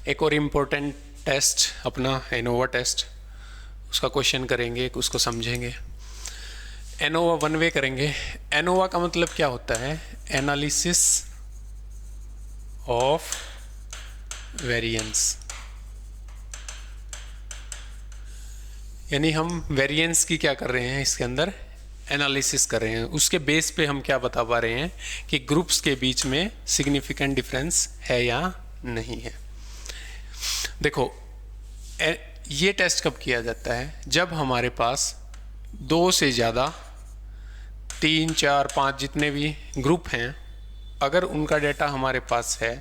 एक और important test अपना एनोवा टेस्ट, उसका क्वेश्चन करेंगे, उसको समझेंगे। एनोवा वन वे करेंगे। एनोवा का मतलब क्या होता है? एनालिसिस ऑफ वेरिएंस, यानी हम वेरिएंस की क्या कर रहे हैं, इसके अंदर एनालिसिस कर रहे हैं। उसके बेस पे हम क्या बता पा रहे हैं कि ग्रुप्स के बीच में सिग्निफिकेंट डिफरेंस है या नहीं है। देखो, ये टेस्ट कब किया जाता है? जब हमारे पास 2 से ज़्यादा, 3, 4, 5 जितने भी ग्रुप हैं, अगर उनका डेटा हमारे पास है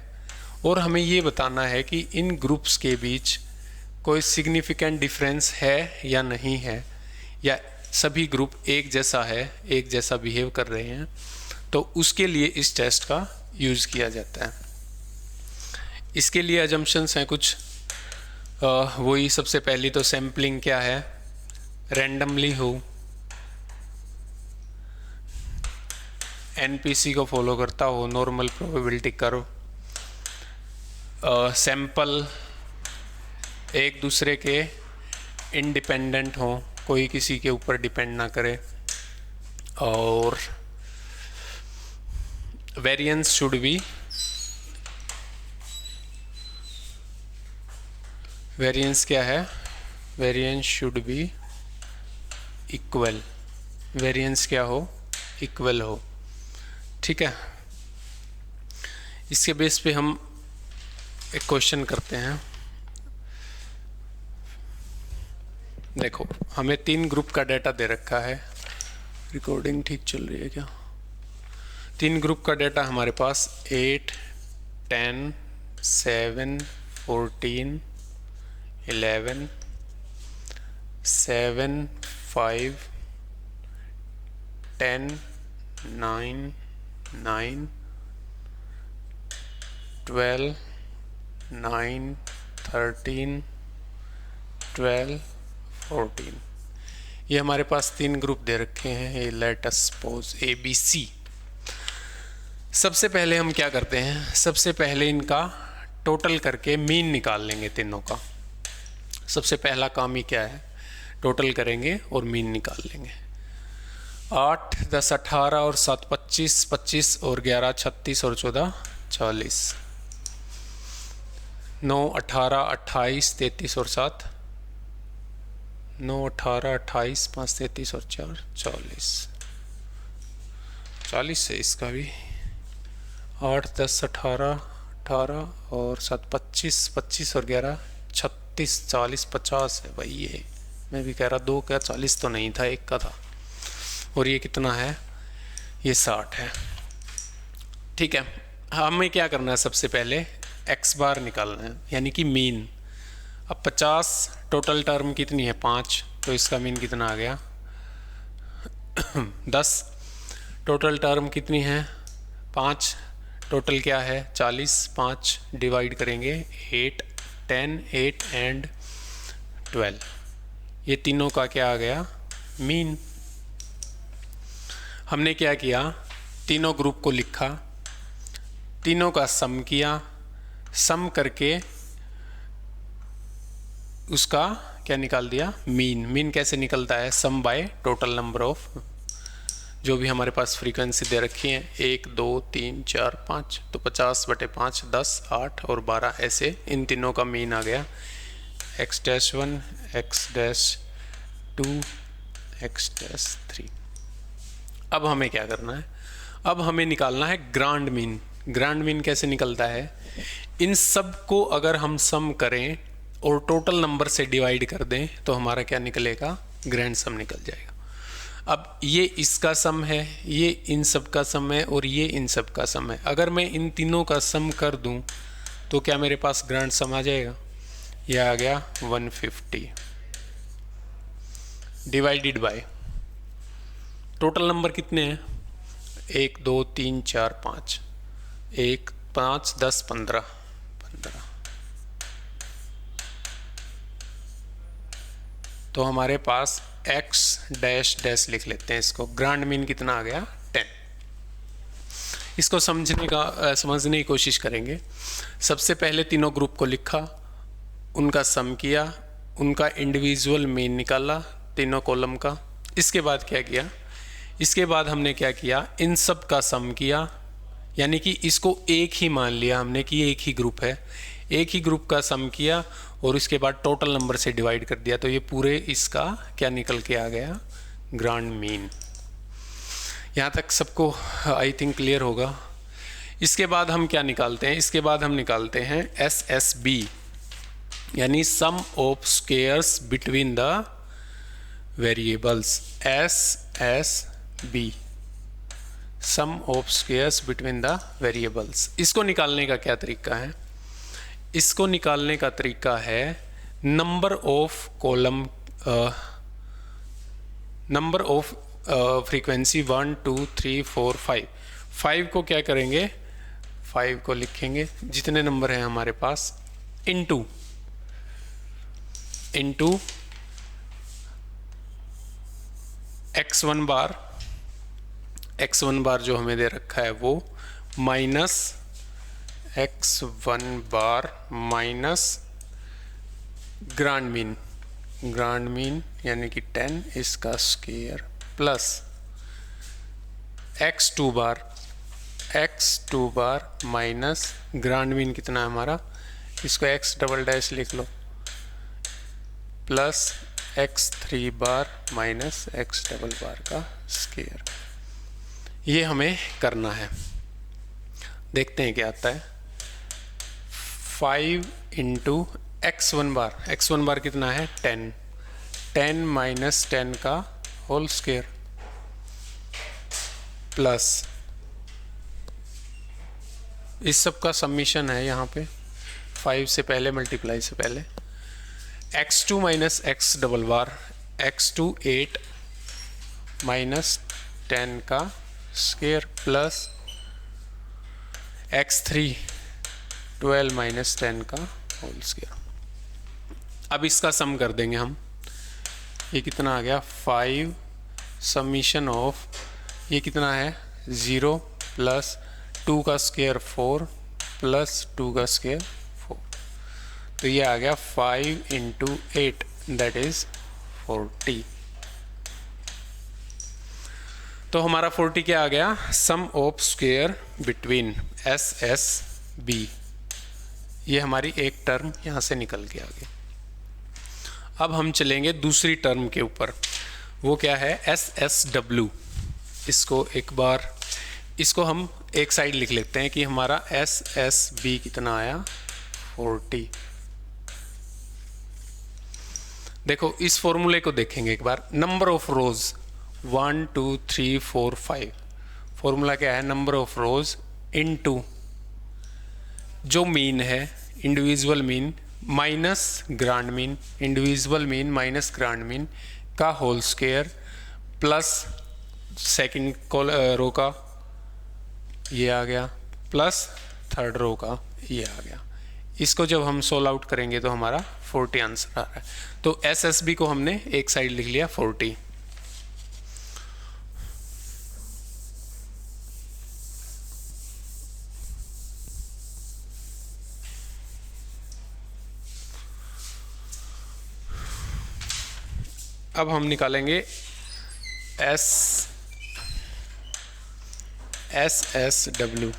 और हमें ये बताना है कि इन ग्रुप्स के बीच कोई सिग्निफिकेंट डिफरेंस है या नहीं है, या सभी ग्रुप एक जैसा है, एक जैसा बिहेव कर रहे हैं, तो उसके लिए इस टेस्ट का यूज़ किया जाता है। इसके लिए अजम्पशंस हैं कुछ, वही सबसे पहली तो सैम्पलिंग क्या है, रैंडमली हो, एनपीसी को फॉलो करता हो, नॉर्मल प्रोबेबिलिटी कर्व, सैंपल एक दूसरे के इंडिपेंडेंट हो, कोई किसी के ऊपर डिपेंड ना करे, और वेरिएंस शुड बी, वेरिएंस क्या है, variance should be equal, variance क्या हो, इक्वल हो। ठीक है, इसके बेस पे हम एक क्वेश्चन करते हैं। देखो, हमें 3 ग्रुप का डाटा दे रखा है। रिकॉर्डिंग ठीक चल रही है क्या? 3 ग्रुप का डाटा हमारे पास 8, 10, 7, 14, 11, 7, 5, 10, 9, 9, 12, 9, 13, 12, 14। ये हमारे पास 3 ग्रुप दे रखे हैं। ये लेट अस सपोज ABC। सबसे पहले हम क्या करते हैं, सबसे पहले इनका टोटल करके मीन निकाल लेंगे तीनों का। सबसे पहला काम ही क्या है, टोटल करेंगे और मीन निकाल लेंगे। 8, 10, 18 और 7, 25, 25 और 11, 36 और 14, 40, 9, 18, 28, 33 और 7, 9, 18, 28, 5, 33 और 4, 40, 40 है इसका भी। 8, 10, 18, 18 और 7, 25, 25 और 11, 36, 40, 50 है भाई। ये मैं भी कह रहा 2 का 40 तो नहीं था, 1 का था। और ये कितना है, ये 60 है। ठीक है, हमें क्या करना है, सबसे पहले x बार निकालना है, यानी कि मीन। अब 50 टोटल टर्म कितनी है, 5, तो इसका मीन कितना आ गया 10 टोटल टर्म कितनी है, 5, टोटल क्या है 40, 5 डिवाइड करेंगे 8, 10, 8 एंड 12, ये तीनों का क्या आ गया, मीन। हमने क्या किया, तीनों ग्रुप को लिखा, तीनों का सम किया, सम करके उसका क्या निकाल दिया, मीन। मीन कैसे निकलता है, सम बाय टोटल नंबर ऑफ, जो भी हमारे पास फ्रीक्वेंसी दे रखी है, 1, 2, 3, 4, 5, तो 50/5, 10, 8 और 12, ऐसे इन तीनों का मीन आ गया। x-1, x-2, x-3। अब हमें क्या करना है, अब हमें निकालना है ग्रांड मीन। ग्रांड मीन कैसे निकलता है, इन सब को अगर हम सम करें और टोटल नंबर से डिवाइड कर दें तो हमारा क्या निकलेगा, ग्रैंड सम निकल जाएगा। अब ये इसका सम है, ये इन सब का सम है और ये इन सब का सम है। अगर मैं इन तीनों का सम कर दूं तो क्या मेरे पास ग्रैंड सम आ जाएगा, यह आ गया 150 डिवाइडेड बाय टोटल नंबर कितने हैं, 1, 2, 3, 4, 5, 1, 5, 10, 15, तो हमारे पास x डैश डैश लिख लेते हैं इसको। ग्रांड मीन कितना आ गया, 10। इसको समझने की कोशिश करेंगे। सबसे पहले तीनों ग्रुप को लिखा, उनका सम किया, उनका इंडिविजुअल मीन निकाला तीनों कॉलम का। इसके बाद क्या किया, इसके बाद हमने क्या किया, इन सब का सम किया, यानी कि इसको एक ही मान लिया हमने कि एक ही ग्रुप है, एक ही ग्रुप का सम किया और उसके बाद टोटल नंबर से डिवाइड कर दिया, तो ये पूरे इसका क्या निकल के आ गया, ग्रांड मीन। यहाँ तक सबको आई थिंक क्लियर होगा। इसके बाद हम क्या निकालते हैं, इसके बाद हम निकालते हैं SSB, यानी sum of squares between the variables. SSB, sum of squares between the variables. इसको निकालने का क्या तरीका है, इसको निकालने का तरीका है number of column, number of frequency 1 2 3 4 5। 5 को क्या करेंगे, 5 को लिखेंगे जितने नंबर हैं हमारे पास, इनटू x1 बार, x1 बार जो हमें दे रखा है वो, माइनस x1 बार माइनस ग्रांड मीन यानी कि 10 इसका स्क्वायर, प्लस x2 बार माइनस ग्रांड मीन कितना है हमारा, इसको x डबल डैश लिख लो, प्लस x3 बार माइनस x डबल बार का स्क्वायर। ये हमें करना है, देखते हैं क्या आता है। 5 इंटू x1 बार कितना है 10 माइनस 10 का होल स्क्वायर, प्लस इस सब का समीशन है यहाँ पे 5 से पहले, मल्टीप्लाई से पहले, x2 माइनस x डबल बार, x2 8 माइनस 10 का स्क्वायर, प्लस x3 12 माइनस 10 का होल स्क्वायर। अब इसका सम कर देंगे हम, ये कितना आ गया 5 समीशन ऑफ, ये कितना है 0 प्लस 2 का स्क्वायर 4 प्लस 2 का स्क्वायर 4, तो ये आ गया 5 इंटू 8 दैट इज 40। तो हमारा 40 क्या आ गया, सम ऑफ स्क्वायर बिटवीन SSB। ये हमारी एक टर्म यहाँ से निकल के आ गई। अब हम चलेंगे दूसरी टर्म के ऊपर, वो क्या है SSW। इसको एक बार, इसको हम एक साइड लिख लेते हैं कि हमारा SSB कितना आया 40। देखो इस फॉर्मूले को देखेंगे एक बार, नंबर ऑफ रोज 1 2 3 4 5, फॉर्मूला क्या है, नंबर ऑफ रोज इनटू जो मीन है individual mean minus grand mean, individual mean minus grand mean का whole square, plus second row का ये आ गया, प्लस थर्ड रो का ये आ गया। इसको जब हम सोल्व आउट करेंगे तो हमारा 40 आंसर आ रहा है। तो SSB को हमने एक साइड लिख लिया 40। अब हम निकालेंगे SSW,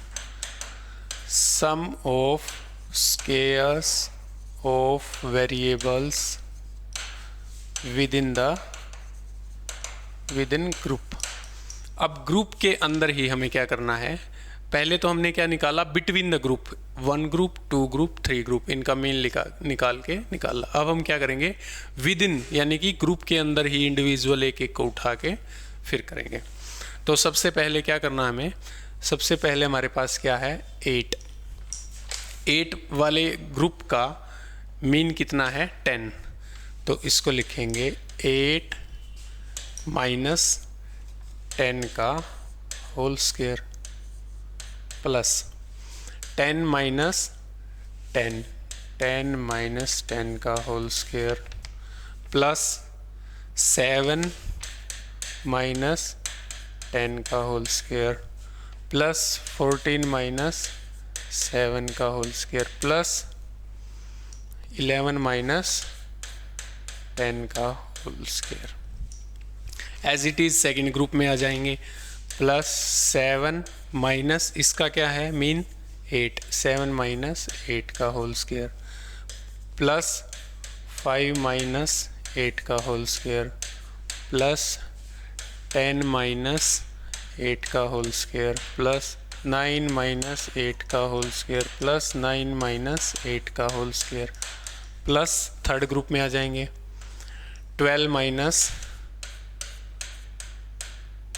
sum of squares of variables within group. अब ग्रुप के अंदर ही हमें क्या करना है, पहले तो हमने क्या निकाला, between the group, 1 group 2 group 3 group, इनका मीन निकाला। अब हम क्या करेंगे, विद इन यानी कि ग्रुप के अंदर ही इंडिविजुअल एक एक को उठा के फिर करेंगे। तो सबसे पहले क्या करना हमें, सबसे पहले हमारे पास क्या है 8 वाले ग्रुप का मीन कितना है 10, तो इसको लिखेंगे 8 माइनस 10 का whole square, plus 10 minus 10 minus 10 का होल स्क्वायर, प्लस 7 माइनस 10 का होल स्क्वायर, प्लस 14 माइनस 7 का होल स्क्वायर प्लस 11 माइनस 10 का whole square. As it is second group में आ जाएंगे। प्लस 7 माइनस इसका क्या है मीन 8, 7 माइनस 8 का होल स्क्वायर प्लस 5 माइनस 8 का होल स्क्वायर प्लस 10 माइनस 8 का होल स्क्वायर प्लस 9 माइनस 8 का होल स्क्वायर प्लस 9 माइनस 8 का whole square plus third group में आ जाएंगे 12 माइनस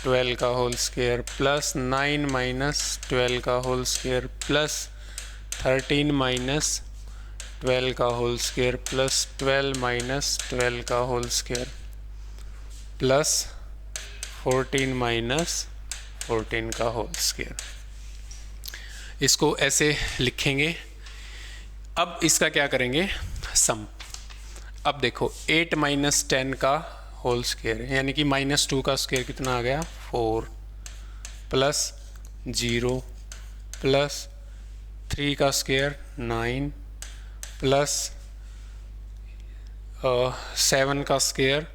12 का होल स्क्वायर प्लस 9 माइनस 12 का होल स्क्वायर प्लस 13 माइनस 12 का होल स्क्वायर प्लस 12 माइनस 12 का होल स्क्वायर प्लस 14 माइनस 14 का होल स्क्वायर। इसको ऐसे लिखेंगे। अब इसका क्या करेंगे सम। अब देखो 8 माइनस 10 का होल स्क्वायर यानी कि -2 का स्क्वायर कितना आ गया 4 प्लस 0 प्लस 3 का स्क्वायर 9 प्लस 7 का स्क्वायर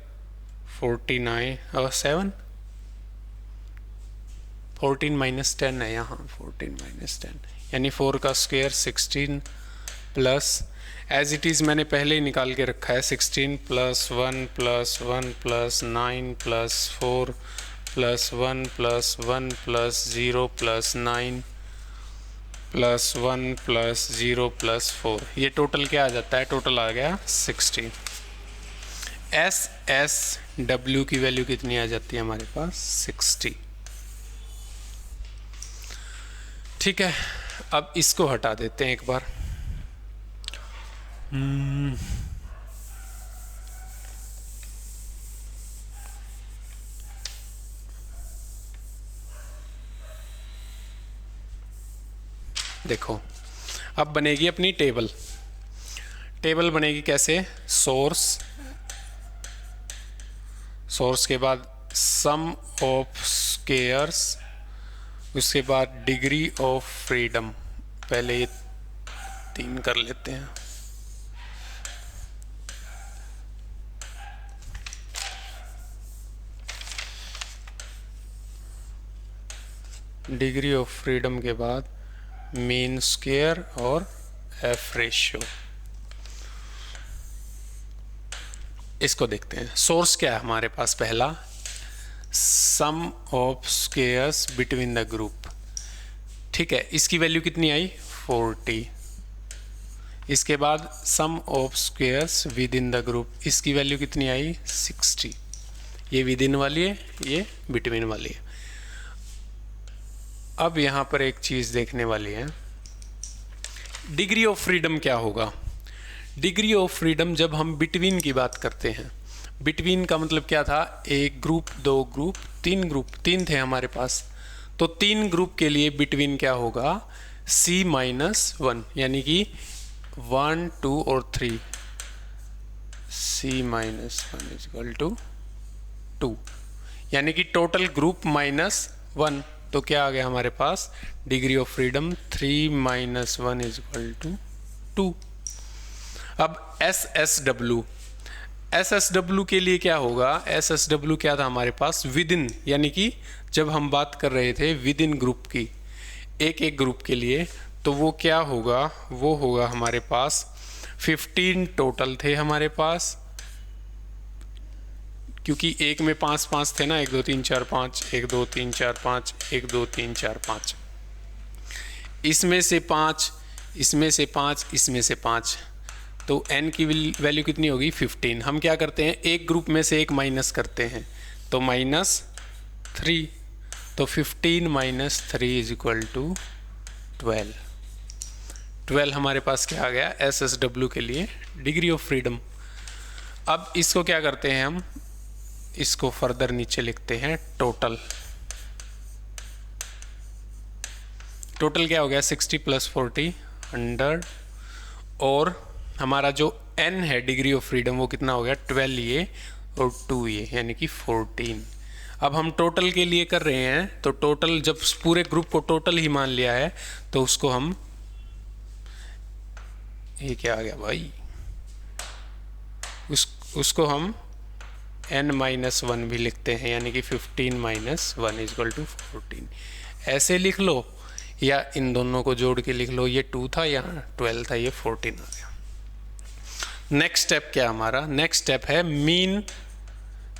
49 और 7 14 माइनस 10 है यहाँ 14 माइनस 10 यानी 4 का square 16 plus as it is मैंने पहले ही निकाल के रखा है 16 plus 1 plus 1 plus 9 plus 4 plus 1 plus 1 plus 0 plus 9 plus 1 plus 0 plus 4 ये टोटल क्या आ जाता है टोटल आ गया 60। SSW की वैल्यू कितनी आ जाती है हमारे पास 60। ठीक है अब इसको हटा देते हैं एक बार। देखो अब बनेगी अपनी टेबल। टेबल बनेगी कैसे सोर्स के बाद सम ऑफ स्क्वायर्स उसके बाद डिग्री ऑफ फ्रीडम। पहले ये 3 कर लेते हैं। डिग्री ऑफ फ्रीडम के बाद मीन स्क्वायर और एफ रेशियो। इसको देखते हैं। सोर्स क्या है हमारे पास पहला sum of squares between the group. ठीक है इसकी वैल्यू कितनी आई 40। इसके बाद sum of squares within the group इसकी वैल्यू कितनी आई 60। ये विद इन वाली है ये बिटवीन वाली है। अब यहाँ पर एक चीज़ देखने वाली है डिग्री ऑफ फ्रीडम क्या होगा। डिग्री ऑफ फ्रीडम जब हम बिटवीन की बात करते हैं बिटवीन का मतलब क्या था एक ग्रुप 2 ग्रुप 3 ग्रुप 3 थे हमारे पास तो 3 ग्रुप के लिए बिटवीन क्या होगा C-1 यानी कि 1 2 और 3 C-1 = 2 यानी कि टोटल ग्रुप -1 तो क्या आ गया हमारे पास डिग्री ऑफ फ्रीडम 3 - 1 = 2। अब SSW के लिए क्या होगा SSW क्या था हमारे पास विद इन यानी कि जब हम बात कर रहे थे विद इन ग्रुप की एक ग्रुप के लिए तो वो क्या होगा वो होगा हमारे पास 15 टोटल थे हमारे पास क्योंकि एक में 5 थे ना 1 2 3 4 5 1 2 3 4 5 1 2 3 4 5 इसमें से 5 इसमें से 5 इसमें से 5 तो n की वैल्यू कितनी होगी 15। हम क्या करते हैं एक ग्रुप में से एक माइनस करते हैं तो -3 तो 15 - 3 = 12। 12 हमारे पास क्या आ गया SSW के लिए डिग्री ऑफ फ्रीडम। अब इसको क्या करते हैं हम इसको फर्दर नीचे लिखते हैं टोटल क्या हो गया 60 + 40 100 और हमारा जो n है डिग्री ऑफ फ्रीडम वो कितना हो गया 12 ये और 2 ये यानी कि 14। अब हम टोटल के लिए कर रहे हैं, तो टोटल जब पूरे ग्रुप को टोटल ही मान लिया है तो उसको हम, ये क्या आ गया भाई, उसको हम n-1 भी लिखते हैं, यानी कि 15 - 1 = 14 ऐसे लिख लो, या इन दोनों को जोड़ के लिख लो, ये 2 था, यहाँ 12 था, ये 14 आ गया। नेक्स्ट स्टेप क्या हमारा, नेक्स्ट स्टेप है मीन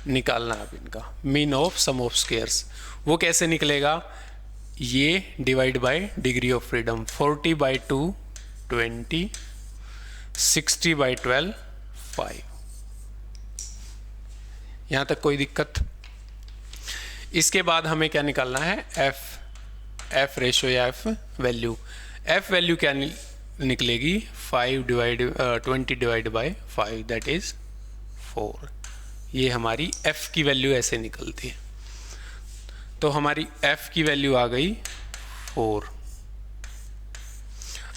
निकालना। अब इनका mean of sum of squares, वो कैसे निकलेगा, ये divide by degree of freedom, 40/2 20, 60/12 5। यहाँ तक कोई दिक्कत? इसके बाद हमें क्या निकालना है, एफ रेशो या एफ वैल्यू। एफ वैल्यू क्या निकलेगी, 20/5 दैट इज 4। ये हमारी एफ की वैल्यू ऐसे निकलती है। तो हमारी एफ की वैल्यू आ गई 4।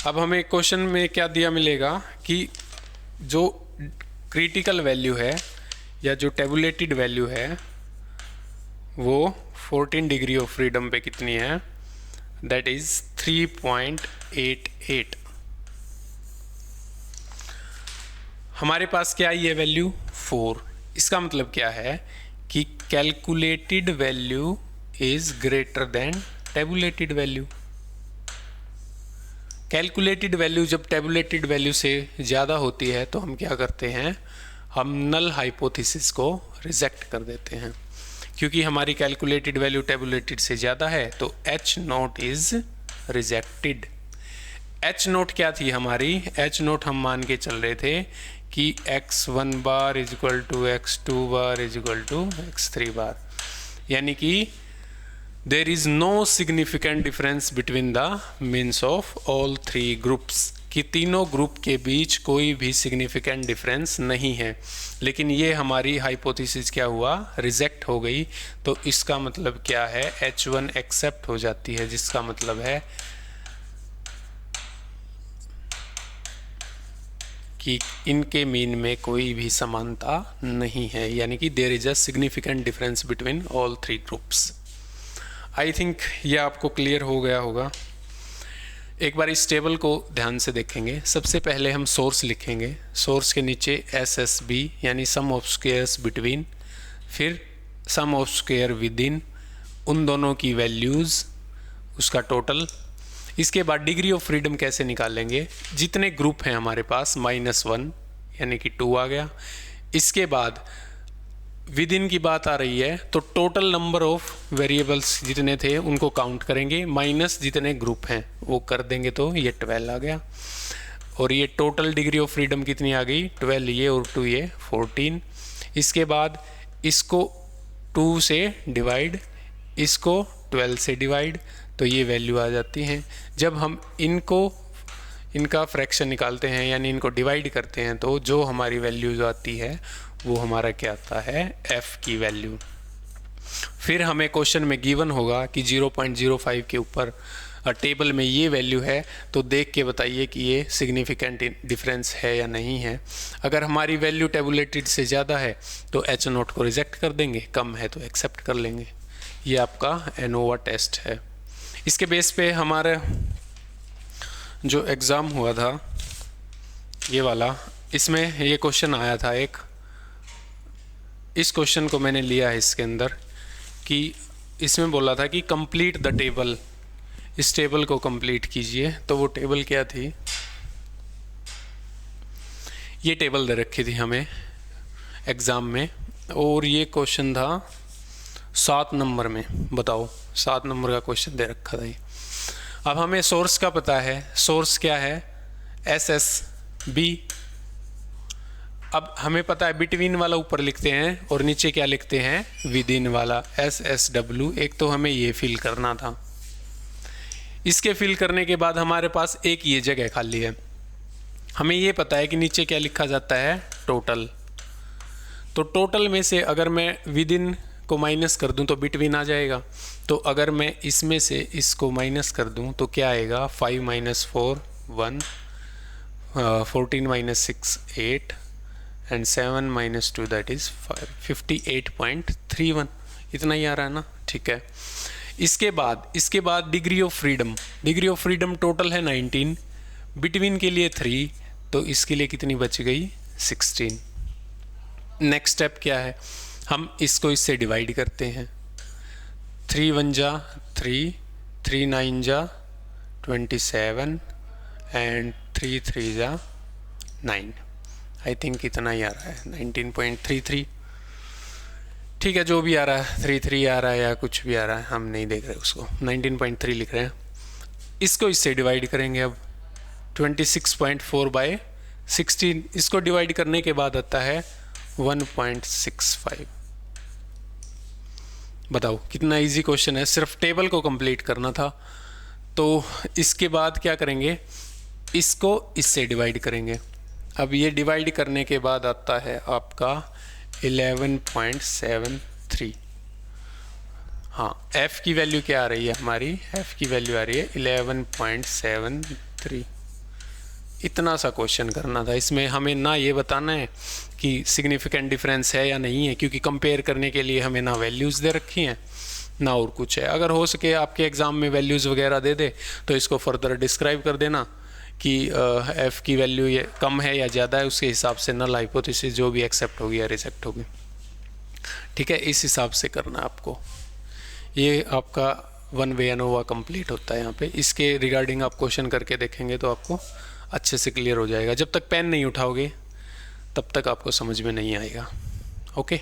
अब हमें क्वेश्चन में क्या दिया मिलेगा कि जो क्रिटिकल वैल्यू है या जो टेबुलेटेड वैल्यू है वो 14 डिग्री ऑफ फ्रीडम पे कितनी है, दैट इज 3.88। हमारे पास क्या है ये वैल्यू 4। इसका मतलब क्या है कि calculated value is greater than tabulated value. Calculated value जब टेबुलेटेड वैल्यू से ज़्यादा होती है तो हम क्या करते हैं, हम नल हाइपोथेसिस को रिजेक्ट कर देते हैं। क्योंकि हमारी कैलकुलेटेड वैल्यू टेबुलेटेड से ज़्यादा है तो H0 इज रिजेक्टेड। H0 क्या थी हमारी, H0 हम मान के चल रहे थे कि x1 bar is equal to x2 bar is equal to x3 bar, यानी कि there is no significant difference between the means of all 3 groups, कि तीनों ग्रुप के बीच कोई भी सिग्निफिकेंट डिफरेंस नहीं है। लेकिन ये हमारी हाइपोथेसिस क्या हुआ, रिजेक्ट हो गई। तो इसका मतलब क्या है, H1 एक्सेप्ट हो जाती है, जिसका मतलब है कि इनके मीन में कोई भी समानता नहीं है, यानी कि there is a significant difference between all 3 groups. I think ये आपको क्लियर हो गया होगा। एक बार इस टेबल को ध्यान से देखेंगे। सबसे पहले हम सोर्स लिखेंगे, सोर्स के नीचे SSB यानी सम ऑफ स्क्वायर्स बिटवीन, फिर सम ऑफ स्क्वायर विद इन, उन दोनों की वैल्यूज़, उसका टोटल। इसके बाद डिग्री ऑफ फ्रीडम कैसे निकालेंगे, जितने ग्रुप हैं हमारे पास -1 यानी कि 2 आ गया। इसके बाद विद इन की बात आ रही है तो टोटल नंबर ऑफ वेरिएबल्स जितने थे उनको काउंट करेंगे, माइनस जितने ग्रुप हैं वो कर देंगे, तो ये 12 आ गया। और ये टोटल डिग्री ऑफ फ्रीडम कितनी आ गई, 12 ये और 2 ये 14। इसके बाद इसको 2 से डिवाइड, इसको 12 से डिवाइड, तो ये वैल्यू आ जाती हैं। जब हम इनका फ्रैक्शन निकालते हैं यानी इनको डिवाइड करते हैं तो जो हमारी वैल्यूज आती है वो हमारा क्या आता है, f की वैल्यू। फिर हमें क्वेश्चन में गिवन होगा कि 0.05 के ऊपर टेबल में ये वैल्यू है, तो देख के बताइए कि ये सिग्निफिकेंट डिफरेंस है या नहीं है। अगर हमारी वैल्यू टेबुलेटेड से ज़्यादा है तो H0 को रिजेक्ट कर देंगे, कम है तो एक्सेप्ट कर लेंगे। ये आपका एनोवा टेस्ट है। इसके बेस पे हमारा जो एग्ज़ाम हुआ था ये वाला, इसमें ये क्वेश्चन आया था एक। इस क्वेश्चन को मैंने लिया है इसके अंदर कि इसमें बोला था कि कंप्लीट द टेबल, इस टेबल को कंप्लीट कीजिए। तो वो टेबल क्या थी, ये टेबल दे रखी थी हमें एग्ज़ाम में, और ये क्वेश्चन था 7 नंबर में। बताओ 7 नंबर का क्वेश्चन दे रखा था ये। अब हमें सोर्स का पता है, सोर्स क्या है, SSB। अब हमें पता है बिटवीन वाला ऊपर लिखते हैं और नीचे क्या लिखते हैं, विद इन वाला SSW। एक तो हमें ये फिल करना था। इसके फिल करने के बाद हमारे पास एक ये जगह खाली है। हमें ये पता है कि नीचे क्या लिखा जाता है, टोटल। तो टोटल में से अगर मैं विद इन को माइनस कर दूं तो बिटवीन आ जाएगा। तो अगर मैं इसमें से इसको माइनस कर दूं तो क्या आएगा, 5 - 4 1, 14 - 6 8 एंड 7 - 2 दैट इज 5, 58.31। इतना ही आ रहा है ना, ठीक है। इसके बाद डिग्री ऑफ फ्रीडम टोटल है 19, बिटवीन के लिए 3, तो इसके लिए कितनी बच गई 16। नेक्स्ट स्टेप क्या है, हम इसको इससे डिवाइड करते हैं। 3 1 जा 3, 3 9 जा 27 एंड 3 3 जा 9। आई थिंक इतना ही आ रहा है 19.33, ठीक है। जो भी आ रहा है 33 आ रहा है या कुछ भी आ रहा है, हम नहीं देख रहे उसको, 19.3 लिख रहे हैं। इसको इससे डिवाइड करेंगे अब 26.4/16, इसको डिवाइड करने के बाद आता है 1.65। बताओ कितना इजी क्वेश्चन है, सिर्फ टेबल को कंप्लीट करना था। तो इसके बाद क्या करेंगे, इसको इससे डिवाइड करेंगे। अब ये डिवाइड करने के बाद आता है आपका 11.73। हाँ, f की वैल्यू क्या आ रही है हमारी, f की वैल्यू आ रही है 11.73। इतना सा क्वेश्चन करना था। इसमें हमें ना ये बताना है कि सिग्निफिकेंट डिफरेंस है या नहीं है, क्योंकि कंपेयर करने के लिए हमें ना वैल्यूज़ दे रखी हैं ना और कुछ है। अगर हो सके आपके एग्ज़ाम में वैल्यूज़ वगैरह दे दे तो इसको फर्दर डिस्क्राइब कर देना कि f की वैल्यू ये कम है या ज़्यादा है, उसके हिसाब से नल हाइपोथेसिस जो भी एक्सेप्ट होगी या रिजेक्ट होगी, ठीक है। इस हिसाब से करना आपको। ये आपका वन वे एनोवा कंप्लीट होता है यहाँ पे। इसके रिगार्डिंग आप क्वेश्चन करके देखेंगे तो आपको अच्छे से क्लियर हो जाएगा। जब तक पेन नहीं उठाओगे तब तक आपको समझ में नहीं आएगा। ओके।